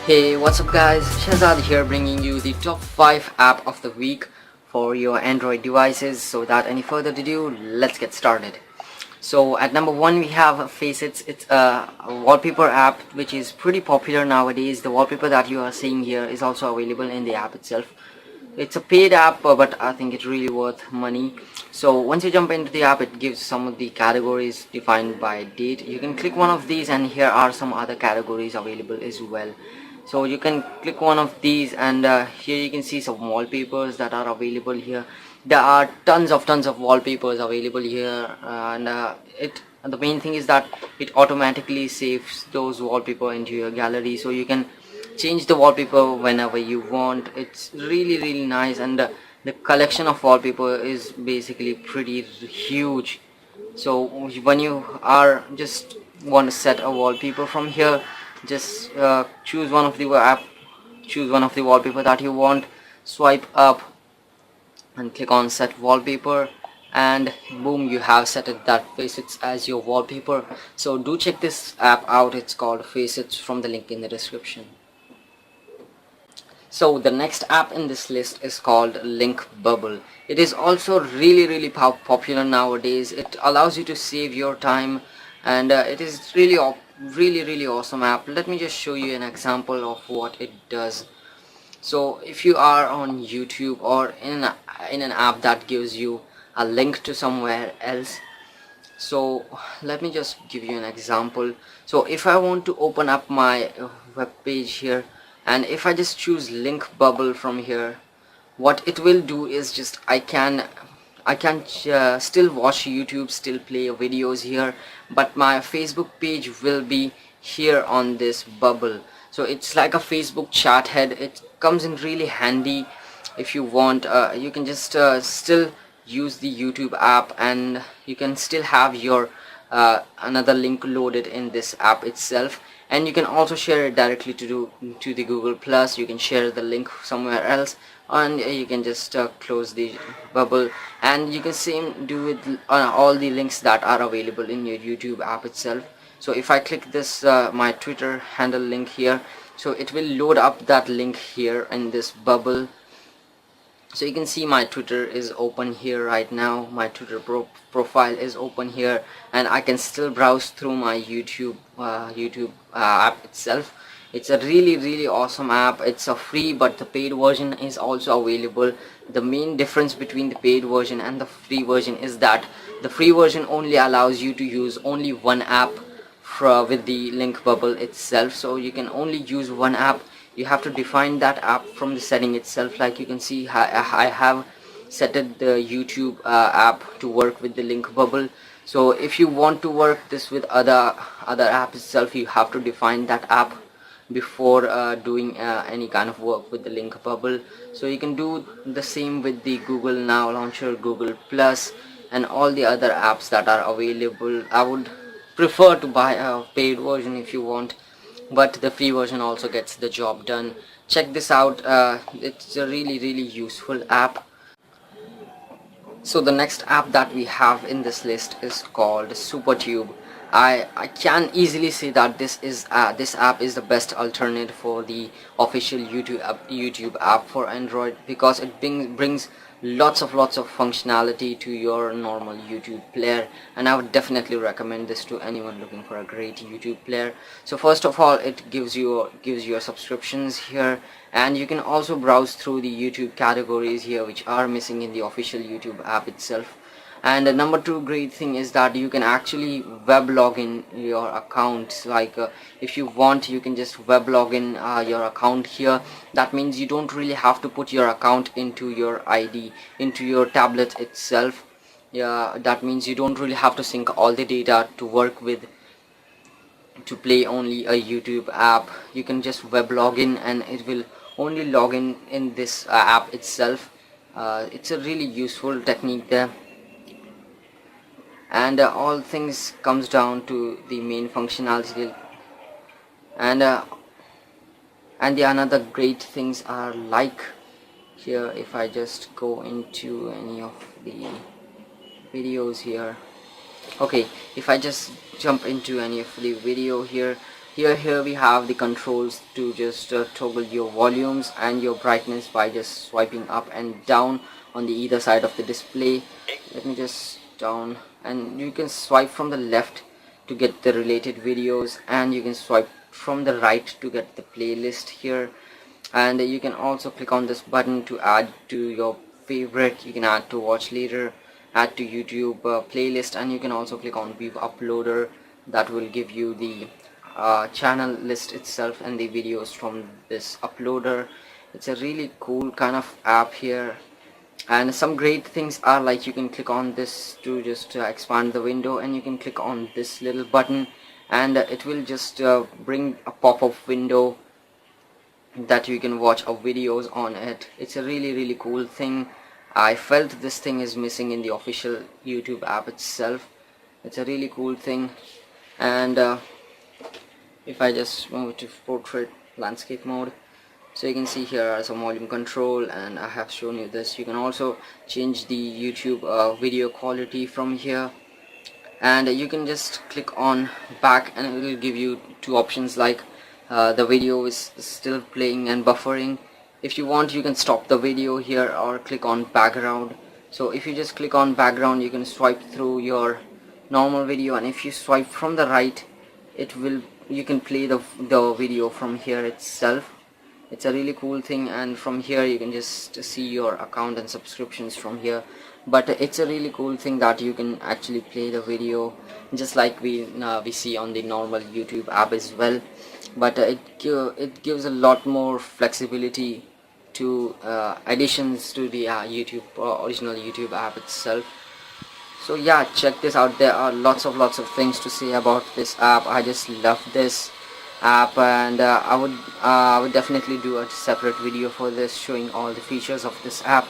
Hey, what's up guys? Shahzad here, bringing you the top 5 app of the week for your Android devices. So without any further ado, let's get started. So at number 1 we have Facets. It's a wallpaper app which is pretty popular nowadays. The wallpaper that you are seeing here is also available in the app itself. It's a paid app, but I think it's really worth money. So once you jump into the app, it gives some of the categories defined by date. You can click one of these and here are some other categories available as well. So you can click one of these and here you can see some wallpapers that are available here. There are tons of wallpapers available here, and the main thing is that it automatically saves those wallpaper into your gallery, so you can change the wallpaper whenever you want. It's really nice, and the collection of wallpaper is basically pretty huge. So when you are just want to set a wallpaper from here, just choose one of the wallpaper that you want, swipe up and click on set wallpaper, and boom, you have set it that Facets as your wallpaper. So do check this app out. It's called Facets, from the link in the description. So the next app in this list is called Link Bubble. It is also really popular nowadays. It allows you to save your time, and it is really awesome app. Let me just show you an example of what it does. So if you are on YouTube or in an app that gives you a link to somewhere else, so let me just give you an example. So if I want to open up my web page here, and if I just choose Link Bubble from here, what it will do is just I can still watch YouTube, still play videos here, but my Facebook page will be here on this bubble. So it's like a Facebook chat head. It comes in really handy. If you want, you can just still use the YouTube app, and you can still have your another link loaded in this app itself, and you can also share it directly to the Google Plus. You can share the link somewhere else, and you can just close the bubble, and you can same do with all the links that are available in your YouTube app itself. So if I click this my Twitter handle link here, so it will load up that link here in this bubble. So you can see my Twitter is open here right now. My Twitter profile is open here, and I can still browse through my YouTube app itself. It's a really awesome app. It's a free, but the paid version is also available. The main difference between the paid version and the free version is that the free version only allows you to use only one app with the link bubble itself. So you can only use one app. You have to define that app from the setting itself. Like you can see, I have set it the YouTube app to work with the link bubble. So if you want to work this with other app itself, you have to define that app before doing any kind of work with the link bubble. So you can do the same with the Google Now launcher, Google Plus, and all the other apps that are available. I would prefer to buy a paid version if you want, but the free version also gets the job done. Check this out. It's a really useful app. So the next app that we have in this list is called Supertube. I can easily say that this app is the best alternative for the official YouTube app for Android, because it brings lots of functionality to your normal YouTube player, and I would definitely recommend this to anyone looking for a great YouTube player. So first of all, it gives you your subscriptions here, and you can also browse through the YouTube categories here which are missing in the official YouTube app itself. And the number two great thing is that you can actually web log in your accounts. Like if you want, you can just web log in your account here. That means you don't really have to put your account into your ID into your tablet itself. Yeah, that means you don't really have to sync all the data to work with to play only a YouTube app. You can just web log in, and it will only log in this app itself. It's a really useful technique there. And all things comes down to the main functionality, and the another great things are like here. If I just go into any of the videos here, okay, if I just jump into any of the video here, Here we have the controls to just toggle your volumes and your brightness by just swiping up and down on the either side of the display. Let me just down, and you can swipe from the left to get the related videos, and you can swipe from the right to get the playlist here. And you can also click on this button to add to your favorite. You can add to watch later, add to YouTube playlist, and you can also click on view uploader. That will give you the channel list itself and the videos from this uploader. It's a really cool kind of app here, and some great things are like you can click on this to just expand the window, and you can click on this little button and it will just bring a pop-up window that you can watch videos on it. It's a really cool thing. I felt this thing is missing in the official YouTube app itself. It's a really cool thing. And if I just move to portrait landscape mode, so you can see here are some volume control, and I have shown you this. You can also change the YouTube video quality from here, and you can just click on back and it will give you two options like the video is still playing and buffering. If you want, you can stop the video here or click on background. So if you just click on background, you can swipe through your normal video, and if you swipe from the right, you can play the video from here itself. It's a really cool thing, and from here you can just see your account and subscriptions from here. But it's a really cool thing that you can actually play the video just like we see on the normal YouTube app as well. But it gives a lot more flexibility to additions to the YouTube original YouTube app itself. So yeah, check this out. There are lots of things to say about this app. I just love this app, and I would definitely do a separate video for this showing all the features of this app.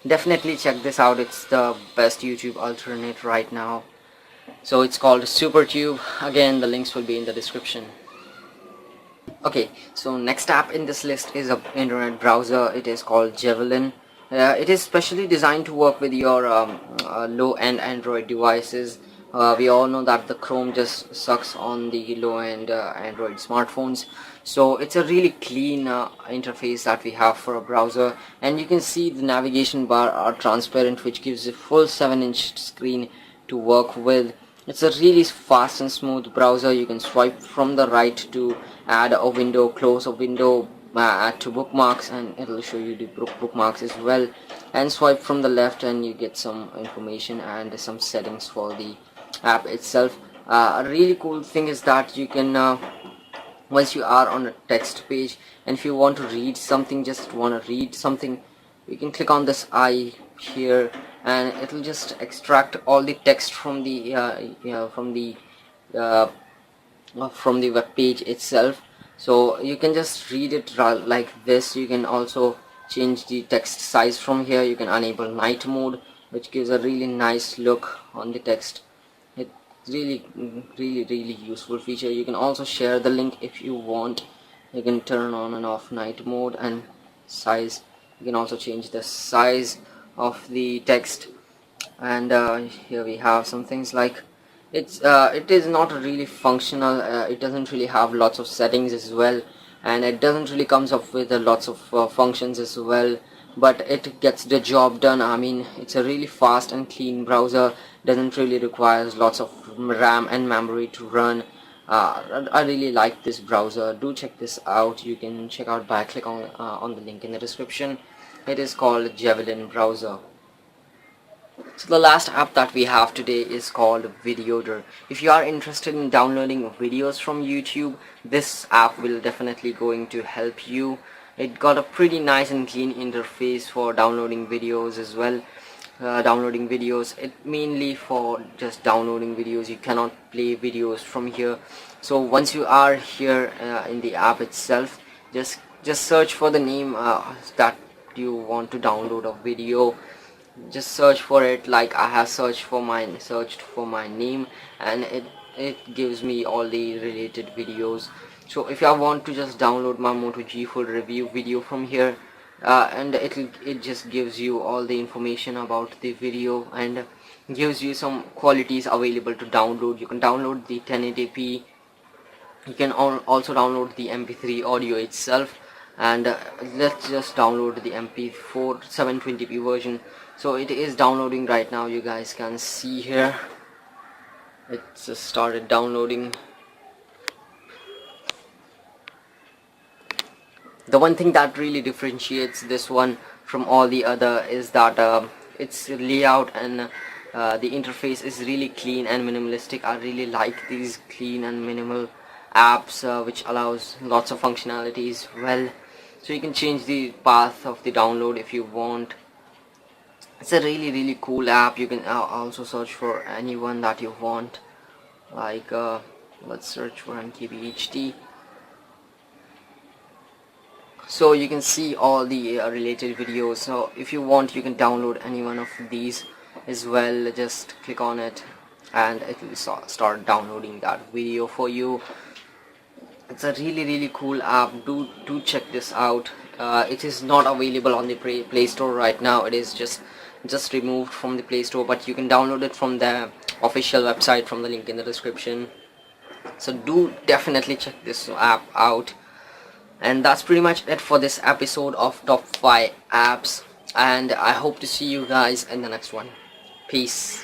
Definitely check this out. It's the best YouTube alternate right now. So it's called Supertube. Again, the links will be in the description. Okay, so next app in this list is an internet browser. It is called Javelin. It is specially designed to work with your low-end Android devices. We all know that the Chrome just sucks on the low-end Android smartphones. So it's a really clean interface that we have for a browser, and you can see the navigation bar are transparent, which gives a full 7-inch screen to work with. It's a really fast and smooth browser. You can swipe from the right to add a window, close a window, add to bookmarks, and it will show you the bookmarks as well, and swipe from the left and you get some information and some settings for the app itself. A really cool thing is that you can once you are on a text page, and if you want to read something, you can click on this eye here, and it will just extract all the text from the web page itself. So you can just read it like this. You can also change the text size from here. You can enable night mode, which gives a really nice look on the text. It's really useful feature. You can also share the link if you want. You can turn on and off night mode and size. You can also change the size of the text, and here we have some things like it is not really functional. It doesn't really have lots of settings as well, and it doesn't really comes up with lots of functions as well, but it gets the job done. I mean, it's a really fast and clean browser. Doesn't really requires lots of RAM and memory to run. I really like this browser. Do check this out. You can check out by click on the link in the description. It is called Javelin browser. So the last app that we have today is called Videoder. If you are interested in downloading videos from YouTube, this app will definitely going to help you. It got a pretty nice and clean interface for downloading videos as well. It mainly for just downloading videos. You cannot play videos from here. So once you are here in the app itself, just search for the name that you want to download a video. Just search for it like I have searched for my name, and it gives me all the related videos. So if I want to just download my Moto G full review video from here, and it just gives you all the information about the video and gives you some qualities available to download. You can download the 1080p You can also download the mp3 audio itself, and let's just download the mp4 720p version. So it is downloading right now, you guys can see here. It's just started downloading. The one thing that really differentiates this one from all the other is that its layout and the interface is really clean and minimalistic. I really like these clean and minimal apps, which allows lots of functionalities. Well, so you can change the path of the download if you want. It's a really cool app. You can also search for anyone that you want, like let's search for NKBHD. So you can see all the related videos. So if you want, you can download any one of these as well. Just click on it and it will start downloading that video for you. It's a really cool app. Do check this out. It is not available on the Play Store right now. It is just removed from the Play Store, but you can download it from the official website from the link in the description. So do definitely check this app out. And that's pretty much it for this episode of top 5 apps, and I hope to see you guys in the next one. Peace.